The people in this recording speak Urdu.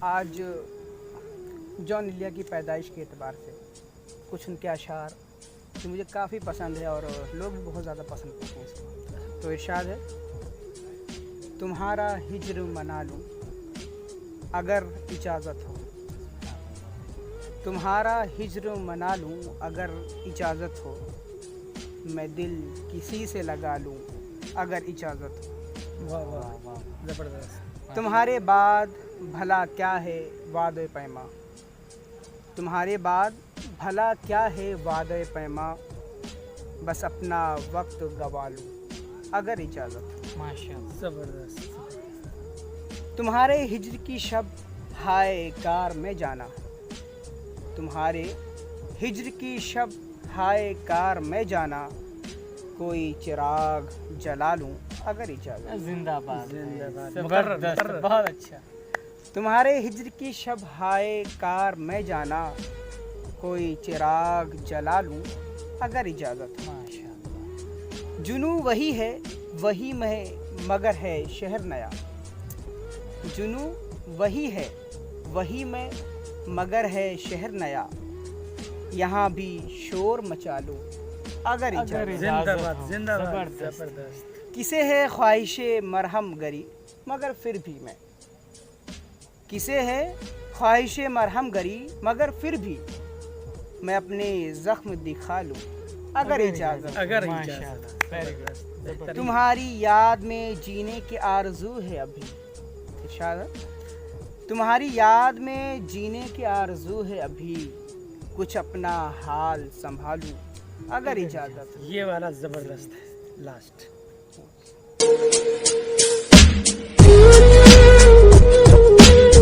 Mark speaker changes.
Speaker 1: آج جان ایلیا کی پیدائش کے اعتبار سے کچھ ان کے اشعار جو مجھے کافی پسند ہے اور لوگ بھی بہت زیادہ پسند کرتے ہیں اس کو. تو ارشاد ہے: تمہارا ہجر منا لوں اگر اجازت ہو، تمہارا ہجر منا لوں اگر اجازت ہو، میں دل کسی سے لگا لوں اگر اجازت ہو.
Speaker 2: واہ واہ واہ، زبردست.
Speaker 1: تمہارے بعد بھلا کیا ہے وعدہ پیما، تمہارے بعد بھلا کیا ہے وعدہ پیما، بس اپنا وقت گوا لوں اگر اجازت ہو.
Speaker 3: ماشاء اللہ.
Speaker 2: زبردست.
Speaker 1: تمہارے ہجر کی شب ہائے کار میں جانا، تمہارے ہجر کی شب ہائے کار میں جانا، کوئی چراغ جلا لوں اگر اجازت.
Speaker 3: زندہ باد.
Speaker 2: زندہ باد.
Speaker 3: زبردست.
Speaker 2: مقرر.
Speaker 3: بہت اچھا.
Speaker 1: تمہارے ہجر کی شب ہائے کار میں جانا، کوئی چراغ جلا لوں اگر اجازت ہو.
Speaker 3: ماشاء اللہ.
Speaker 1: جنوں وہی ہے وہی میں مگر ہے شہر نیا، جنوں وہی ہے وہی میں مگر ہے شہر نیا، یہاں بھی شور مچا لوں اگر اجازت.
Speaker 2: زندہ باد. زندہ باد.
Speaker 3: زبردست.
Speaker 2: زبردست.
Speaker 1: کسے ہے خواہش مرہم گری مگر پھر بھی میں، کسے ہے خواہش مرہم گری مگر پھر بھی میں اپنے زخم دکھا لوں اگر اجازت.
Speaker 2: اگر
Speaker 3: ماشاء
Speaker 2: اجازت.
Speaker 3: اللہ. Very good.
Speaker 2: بہترین.
Speaker 1: تمہاری یاد میں جینے کی آرزو ہے ابھی، ارشاد ہے: تمہاری یاد میں جینے کی آرزو ہے ابھی، کچھ اپنا حال سنبھالوں اگر اجازت.
Speaker 2: یہ والا زبردست ہے. لاسٹ.